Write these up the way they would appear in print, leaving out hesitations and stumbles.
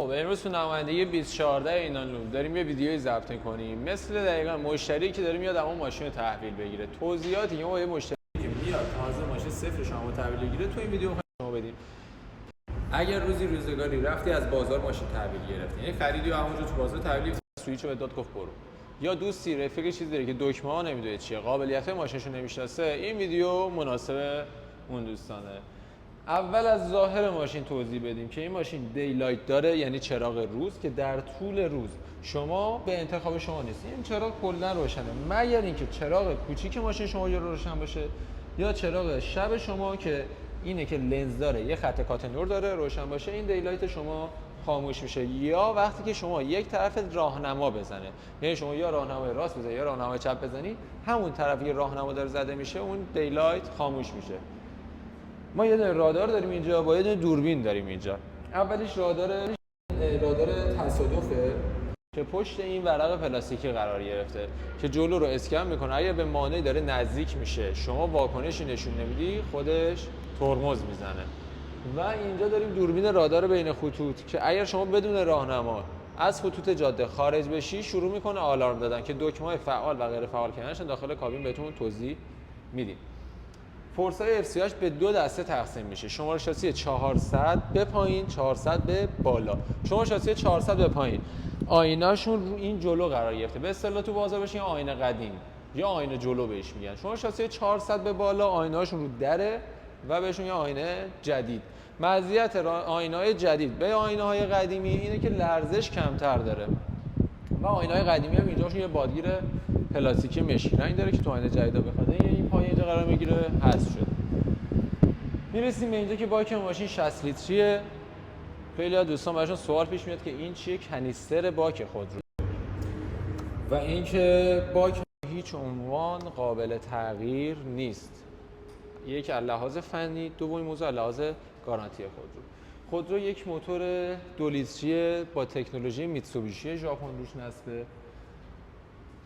خب امروز تو نمایندگی 2014 اینانلوم داریم یه ویدیوی ضبط کنیم، مثل دقیقاً مشتری که داره میاد اما ماشین رو تحویل بگیره. توضیحاتی که ما یه مشتری که میاد تازه ماشین صفر شما تحویل بگیره تو این ویدیو شما بدیم. اگر روزگاری رفتی از بازار ماشین تحویل گرفتی، یعنی خریدی و همونجا تو بازار تحویل سوئیچو به داد گفت برو، یا دوستی رفیق چیزی داره که دکمه ها نمیدونه چیه، قابلیت ماشینشو نمیشناسه، این ویدیو مناسب اون دوستانه. اول از ظاهر ماشین توضیح بدیم که این ماشین دیلایت داره، یعنی چراغ روز که در طول روز شما به انتخاب شما نیست، این چراغ کلا روشنه مگر اینکه چراغ کوچیک ماشین شما یا روشن باشه یا چراغ شب شما که اینه که لنز داره یه خط کاتنور داره روشن باشه، این دیلایت شما خاموش میشه. یا وقتی که شما یک طرف راهنما بزنه، یعنی شما یا راهنمای راست بزنی یا راهنمای چپ بزنی، همون طرفی که راهنما داره زده میشه اون دیلایت خاموش میشه. ما یه دونه رادار داریم اینجا با یه دونه دوربین داریم اینجا. اولیش رادار تصادفه که پشت این ورق پلاستیکی قرار گرفته که جلو رو اسکن میکنه، اگه به مانعی داره نزدیک میشه شما واکنشی نشون نمیدی خودش ترمز میزنه. و اینجا داریم دوربین رادار بین خطوط که اگر شما بدون راهنما از خطوط جاده خارج بشی شروع میکنه آلارم دادن که دکمه‌های فعال و غیر فعال کردنش داخل کابین بهتون توضیح میدیم. فورسای FCH به دو دسته تقسیم میشه، شماره شاسی 400 به پایین، 400 به بالا. شماره شاسی 400 به پایین آینه‌شون رو این جلو قرار گرفته، به اصطلاح تو بازار بشه آینه قدیم یا آینه جلو بهش میگن. شماره شاسی 400 به بالا آینه‌شون رو دره و بهشون یه آینه جدید. مزیت آینه‌های جدید به آینه‌های قدیمی اینه که لرزش کمتر داره و آینه‌های قدیمی هم اینجاشون یه بادگیر پلاستیکی مشکی رنگ داره که تو آینه جدیدا بخواد این پایین اینجا قرار میگیره حذف شد. میرسیم به اینجا که باک ماشین 60 لیتریه. خیلی از دوستان براشون سوال پیش میاد که این چیه؟ کنیستر باک خودرو و اینکه باک هیچ عنوان قابل تغییر نیست. یک از لحاظ فنی، دومین موضوع از لحاظ گارانتی خودرو یک موتور 2 لیتری با تکنولوژی میتسوبیشی ژاپن روش نصبه،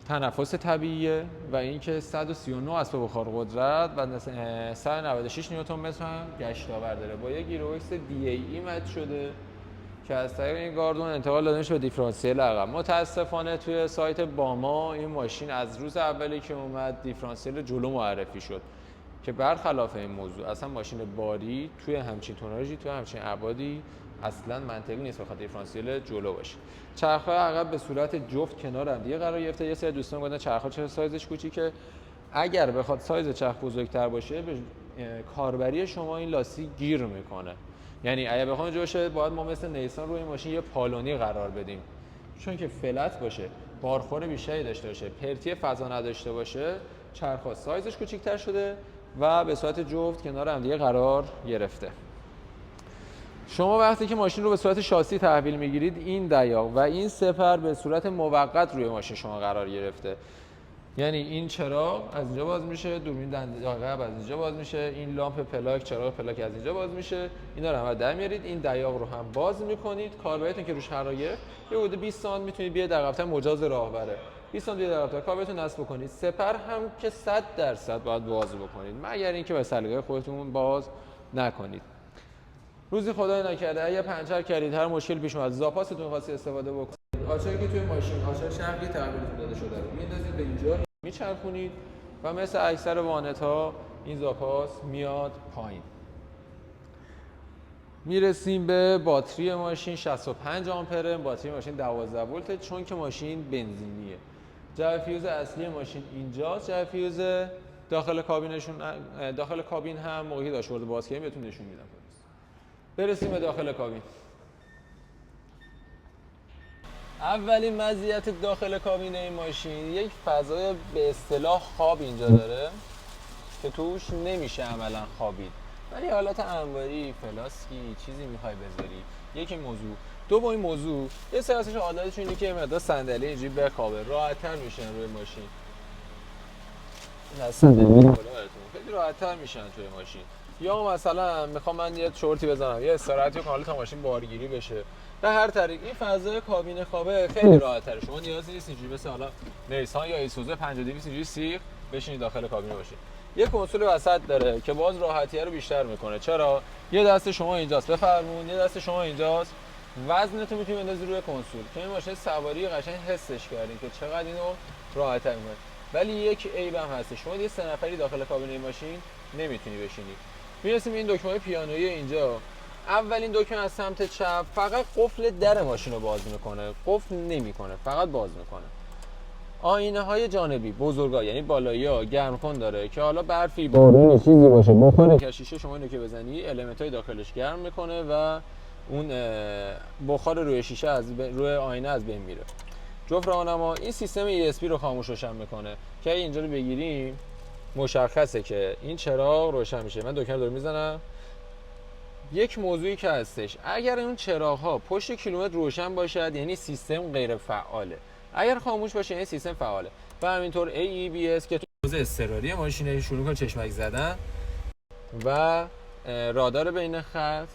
تنفس طبیعیه و اینکه 139 اسب بخار قدرت و 196 نیوتن متر هم گشت آور داره با یک گیروبکس DAE مد شده که از طریق این گاردون انتقال داده میشه به دیفرانسیل عقب. متاسفانه توی سایت باما این ماشین از روز اولی که اومد دیفرانسیل جلو معرفی شد که برخلاف این موضوع اصلا ماشین باری توی همچین توناژی توی همچین ابعادی اصلا منطقی نیست بخاطر دیفرانسیل جلو باشه. چرخ‌های عقب به صورت جفت کنار هم دیگه قرار گرفته. یه سری دوستان گفتن چرخ‌ها چه سایزش کوچیکه، اگر بخواد سایز چرخ بزرگتر باشه به کاربری شما این لاستیک گیر میکنه، یعنی اگه بخوام جوشه باید ما مثل نیسان روی ماشین یه پالونی قرار بدیم چون که فلت باشه، بارخور بیشتری داشته باشه، پرتی فضا نداشته باشه، چرخ‌ها سایزش کوچیک‌تر شده و به صورت جفت کنار هم دیگه قرار گرفته. شما وقتی که ماشین رو به صورت شاسی تحویل میگیرید این دیاق و این سپر به صورت موقت روی ماشین شما قرار گرفته، یعنی این چراغ از اینجا باز میشه، دوربین دنده عقب از اینجا باز میشه، این لامپ پلاک چراغ پلاک از اینجا باز میشه، اینا رو هم در میارید، این دیاق رو هم باز میکنید. کاربریتون که روش قرار گرفت یه حدود 20 سانت میتونید بیاید عقب‌تر، مجاز راهبره 20 سانت بیاید عقب‌تر کاربریتون نصب بکنید. سپر هم که 100% باید باز بکنید مگر اینکه به سلیقه خودتون باز نکنید. روزی خدای نکرده اگه پنچر کردید، هر مشکل پیش اومد، زاپاستون خواستی استفاده بکنید، آچاری که توی ماشین آچار شرقی تحویلتون داده شده رو میندازید به اینجا میچرخونید و مثل اکثر وانت‌ها این زاپاس میاد پایین. میرسیم به باتری ماشین 65 آمپره، باتری ماشین 12 ولت چون که ماشین بنزینیه. جعبه فیوز اصلی ماشین اینجاست، جعبه فیوز داخل کابینشون، داخل کابین هم موقعی داشبورد باز کردیم بهتون نشون میدم. برسیم به داخل کابین. اولین مزیت داخل کابین این ماشین یک فضای به اصطلاح خواب اینجا داره که توش نمیشه عملا خوابید، ولی حالت انباری، فلاسکی، چیزی میخوای بذاری. یکی موضوع. دومین موضوع یه سراسش عادتش اینه که مقدار صندلی اینجوری بخوابه، راحت‌تر میشن روی ماشین. خیلی راحت‌تر میشن توی ماشین. یا مثلا میخوام من یه چرتی بزنم، یه استراحتی کنم تا ماشین بارگیری بشه، به هر طریق این فضای کابین خوابه خیلی راحت‌تره. شما نیازی نیست اینجوری مثل حالا نیسان یا ایسوزو 5200 اینجوری سیخ بشینید داخل کابین باشید. یه کنسول وسط داره که باز راحتیه رو بیشتر میکنه. چرا؟ یه دست شما اینجاست بفرمون، یه دست شما اینجاست وزنتو میتونی بندازی روی کنسول که این ماشین سواری قشنگ حسش کردین که چقدر اینو راحت میکنه. ولی یک عیب هم هست، شما یه 3 نفری داخل کابین این ماشین نمیتونی بشینی. میرسیم این دکمه پیانویی اینجا. اولین دکمه از سمت چپ فقط قفل در ماشین رو باز میکنه، قفل نمیکنه، فقط باز میکنه. آینه های جانبی بزرگا، یعنی بالایی‌ها گرمکن داره که حالا برفی بارون چیزی باشه بخوره که شیشه شما اینو که بزنی المنت‌های داخلش گرم میکنه و اون بخار روی شیشه روی آینه از بین میره. جفت راهنما این سیستم ESP رو خاموش روشن میکنه که اینجا رو بگیریم مشخصه که این چراغ روشن میشه. من دکمه رو میزنم. یک موضوعی که هستش، اگر اون چراغ ها پشت کیلومتر روشن باشد یعنی سیستم غیر فعاله، اگر خاموش باشه یعنی سیستم فعاله. و همینطور AEBS که تو حوز اضطراری ماشین شروع کنه چشمک زدن و رادار بین خط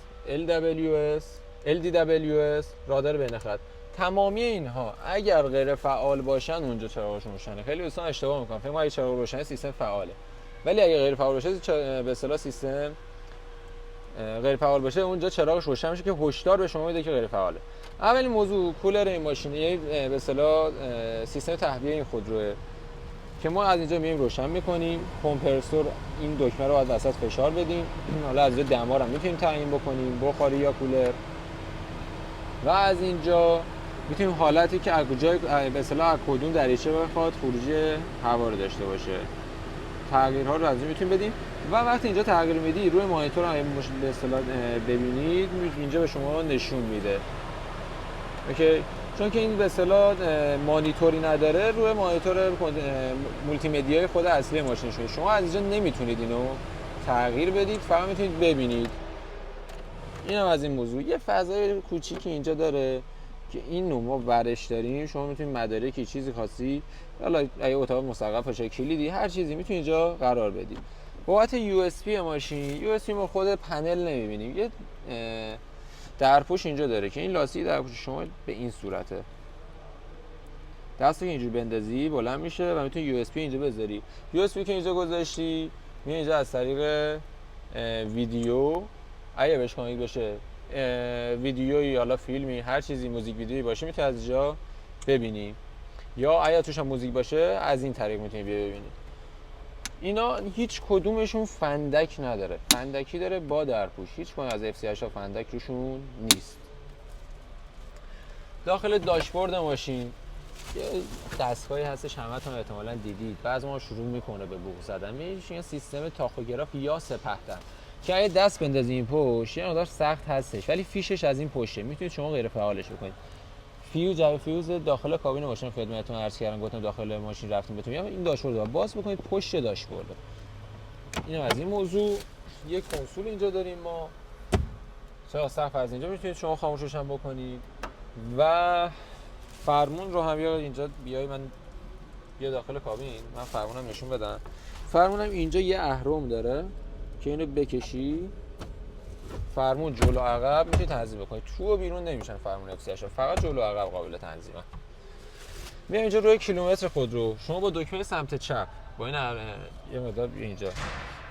LDWS رادار بین خط، تمامی اینها اگر غیر فعال باشن اونجا چراغشون روشنه. خیلی دوستان اشتباه میکنن، فکر می‌کنن اگه چراغ روشنه سیستم فعاله، ولی اگه غیر فعال باشه به اصطلاح سیستم غیر فعال باشه اونجا چراغش روشن میشه که هشدار به شما میده که غیر فعاله. اولین موضوع کولر این ماشین، به اصطلاح سیستم تهویه این خودروه که ما از اینجا میایم روشن میکنیم. کمپرسور این دکمه رو از وسط فشار بدیم، حالا از اینجا دما رو میتونیم تعیین بکنیم، بخاری یا کولر. و از اینجا میتونیم حالتی که از کجای به اصطلاح از کدوم دریچه بخواد خروجی هوا رو داشته باشه، تغییرها رو از این میتونیم بدیم. و وقتی اینجا تغییر میدی روی مانیتور هم به اصطلاح ببینید اینجا به شما نشون میده. اوکی، چون که این به اصطلاح مانیتوری نداره، روی مانیتور مولتی مدیای خود اصلی ماشینشون شما از اینجا نمیتونید اینو تغییر بدید، فقط میتونید ببینید. اینم از این موضوع. یه فضای کوچیکی اینجا داره که این نوع ما ورش داریم، شما میتونید مدارکی چیزی خاصی، حالا اگه اتاق مستقل باشه کلیدی هر چیزی میتونید اینجا قرار بدید. بابت USB ماشین، USB ما خود پنل نمیبینیم، یه درپوش اینجا داره که این لاستیک درپوش شما به این صورته، دستو که اینجوری بندازی بلند میشه و میتونی USB اینجا بذاری. USB که اینجا گذاشتی میاد اینجا از طریق ویدیو، اگه بهش کانکت بشه ویدیویی حالا فیلمی هر چیزی موزیک ویدیویی باشه میتونی از اینجا ببینی، یا اگه توش هم موزیک باشه از این طریق میتونی ببینی. اینا هیچ کدومشون فندک نداره، فندکی داره با درپوش، هیچ کدوم از FC8 ها فندک روشون نیست. داخل داشبورد ماشین یه دستگاهی هستش، همتون احتمالاً دیدید، بعضی ما شروع میکنه به بوق زدن، میشه سیستم تاخوگراف یا سپهتر که اگه دست بندازیم پشت یه مقدار سخت هستش، ولی فیشش از این پشته، میتونید شما غیر فعالش بکنید. فیوز داخل کابین ماشین خدمتتون عرض کردم، گفتم داخل ماشین رفتیم بتونید این داشبورد رو باز بکنید، پشت داشبورد. اینم از این موضوع. یک کنسول اینجا داریم ما، چرا سقف از اینجا میتونید شما خاموشش هم بکنید. و فرمون رو هم اینجا بیای من بیا داخل کابین، من فرمونم نشون بدم. فرمونم اینجا یه اهرم داره که اینو بکشی، فرمون جلو عقب میتونی تنظیم بکنی، تو و بیرون نمیشن فرمون FC8، فقط جلو عقب قابل تنظیمه. میام اینجا روی کیلومتر خودرو، شما با دکمه سمت چپ با این یه مقدار اینجا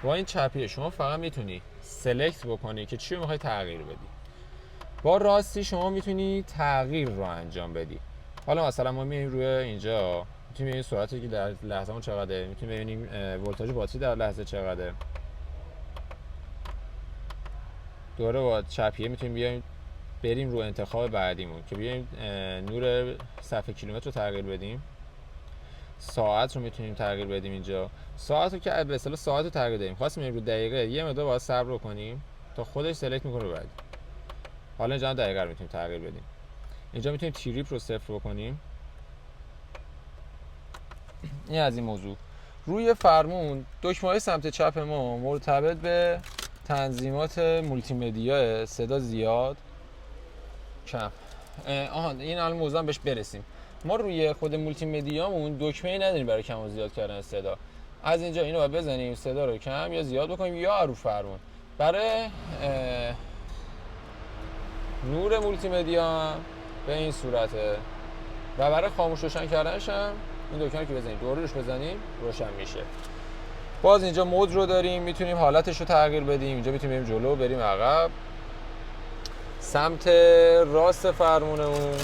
با این چپیه شما فقط میتونی سلکت بکنی که چی رو میخوای تغییر بدی، با راستی شما میتونی تغییر رو انجام بدی. حالا مثلا ما میایم روی اینجا میتونیم ببینیم سرعتی که در لحظه‌مون چقدره، میتونیم ببینیم ولتاژ باتری در لحظه چقدره. دوباره با چپیه میتونیم بیایم بریم رو انتخاب بعدیمون که بیایم نور صفحه کیلومتر رو تغییر بدیم. ساعت رو میتونیم تغییر بدیم، اینجا ساعت رو که به اصطلاح ساعت رو تغییر بدیم، خواستیم بریم رو دقیقه یه مقدار باید صبر کنیم تا خودش سلکت میکنه رو بعدی. حالا اینجا دقیقه رو میتونیم تغییر بدیم، اینجا میتونیم تریپ رو صفر بکنیم. این از این موضوع. روی فرمون دکمه‌های سمت چپ ما مرتبط به تنظیمات مولتی مدیا، صدا زیاد کم. این الان موضوع بهش برسیم. ما روی خود مولتی مدیامون دکمه‌ای نداریم برای کم و زیاد کردن صدا. از اینجا اینو باید بزنیم صدا رو کم یا زیاد بکنیم، یا رو فرمون برای نور مولتی مدیا به این صورته و برای خاموش روشن کردنش هم این دکمه رو که بزنیم دوباره روش بزنیم روشن میشه. باز اینجا مود رو داریم، میتونیم حالتش رو تغییر بدیم، اینجا میتونیم بریم جلو بریم عقب. سمت راست فرمونمون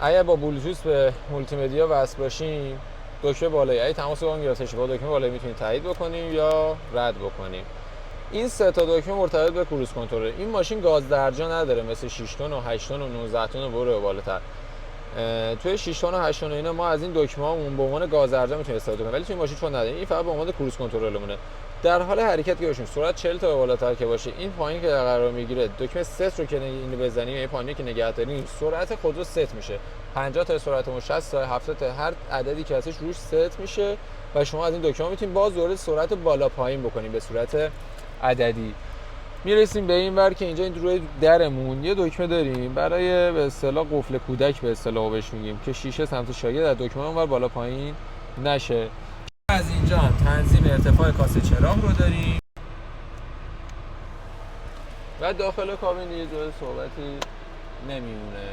اگه با بلوتوث به مولتی مدیا وصل باشیم، دکمه بالایی اگه تماس با اون گرفته با دکمه بالایی میتونید تایید بکنیم یا رد بکنیم. این سه تا دکمه مرتبط به کروز کنترل. این ماشین گاز درجا نداره مثل 6 تن و 8 تن و 19 تن و بره بالاتر. توی 6 تن و 8 تن اینا ما از این دکمه‌مون به عنوان گاز درجا میتونیم استفاده کنیم، ولی توی ماشین چون نداریم این فقط به عنوان کروز کنترلمونه. در حال حرکت که باشیم سرعت 40 تا بالاتر که باشه، این پایین که قرار میگیره دکمه ست رو که اینو بزنیم، این پایینی که نگه داریم سرعت خودرو ست میشه. 50 تا سرعتمون 60 تا 70 تا هر عددی که هستش روش ست میشه و شما از این دکمه میتونید باز دوره سرعت بالا پایین بکنیم به صورت عددی. میرسیم به این ور که اینجا این روی درمون یه دکمه داریم برای به اصطلاح قفل کودک به اصطلاح بهش میگیم که شیشه سمت شاگرد در دکمه اونور بالا پایین نشه. از اینجا هم تنظیم ارتفاع کاسه چراغ رو داریم و داخل کابین یه جور صحبتی نمیمونه.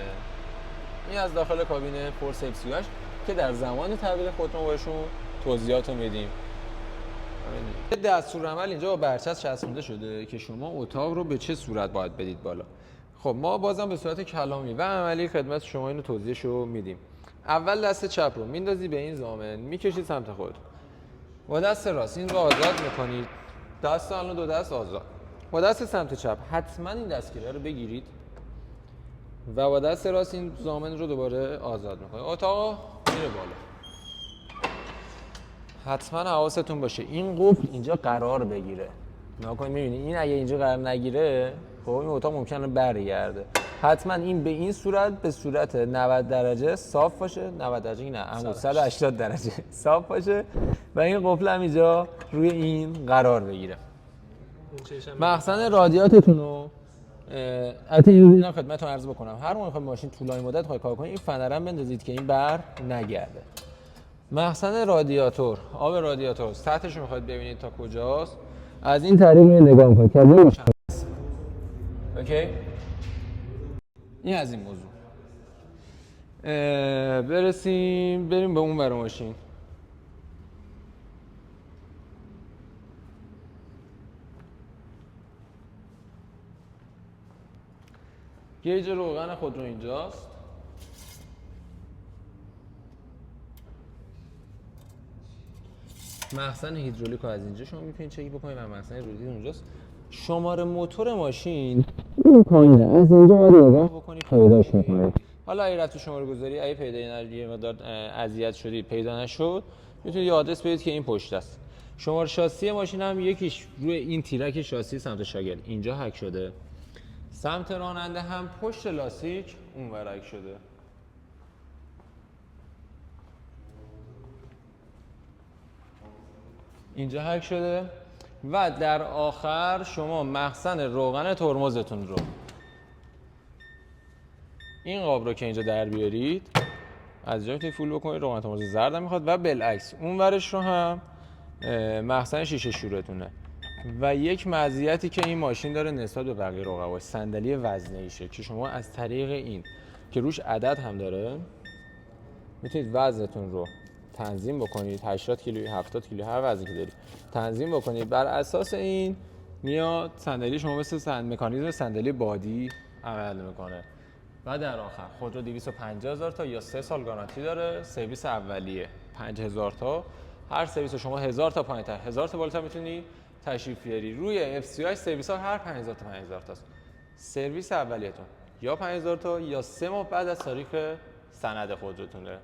این از داخل کابین فورس اف38 که در زمان تحویل خودرو بهشون توضیحات رو میدیم. دستورالعمل اینجا با برچسب چسبونده شده که شما اتاق رو به چه صورت باید بدید بالا. خب ما بازم به صورت کلامی و عملی خدمت شما اینو توضیحش رو میدیم. اول دست چپ رو میندازی به این ضامن، میکشید سمت خود. با دست راست این رو آزاد میکنید. دست الان دو دست آزاد. با دست سمت چپ حتما این دستگیره رو بگیرید و با دست راست این ضامن رو دوباره آزاد میکنید. اتاق میره بالا. حتما حواستون باشه این قفل اینجا قرار بگیره. ناکنید میبینید این اگه اینجا قرار نگیره خب این اتاق ممکنه برگرده. حتما این به این صورت به صورت 90 درجه صاف باشه. 90 درجه نه 180 درجه صاف باشه و این قفل هم اینجا روی این قرار بگیره. مخزن رادیاتتون رو البته اینا خدمتتون عرض بکنم هر موقع ماشین طولانی مدت بخواد کار کنه این فنرم بندازید که این بر نگرده. مخزن رادیاتور، آب رادیاتور سطحش رو میخواید ببینید تا کجاست، از این طریق نگاه میکنید که مشخص. اوکی؟ این از این موضوع. بریم به اون ور ماشین. گیج روغن خودرو اینجاست. مخزن هیدرولیک رو از اینجا شما میتونید چک بکنید و مخزن هیدرولیک اونجاست. شماره موتور ماشین این پایینه، از اینجا باید نگاه بکنید پیداش میکنید. حالا اگه رفت شماره گذاری اگه پیدا یه مقدار اذیت شدید پیدا نشد میتونید یه آدرس بدید که این پشت است. شماره شاسی ماشین هم یکیش روی این تیرک شاسی سمت شاگرد اینجا هک شده، سمت راننده هم پشت لاستیک اونور هک شده. اینجا هک شده و در آخر شما مخزن روغن ترمزتون رو این قاب رو که اینجا در بیارید از اینجا میتونید فول بکنید. روغن ترمز زرد هم میخواد و بالعکس اون ورش رو هم مخزن شیشه شورتونه. و یک مزیتی که این ماشین داره نسبت به بقیه رقباش صندلی وزنه ایشه که شما از طریق این که روش عدد هم داره میتونید وزنتون رو تنظیم بکنید. 80 کیلویی 70 کیلو هر وزنی که دارید تنظیم بکنید. بر اساس این میاد صندلی شما مثل مکانیزم صندلی بادی عمل میکنه. و در آخر خودرو 250,000 تا یا 3 سال گارانتی داره. سرویس اولیه 5000 تا. هر سرویس شما 1000 تا پایین‌تر 1000 تا بالاتر میتونید تشریف بیاری. روی F38 سرویس ها هر 5000 تا 5000 تاست. سرویس اولیه‌تون یا 5000 تا یا 3 ماه بعد از تاریخ سند خودروتونه.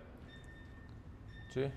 چی؟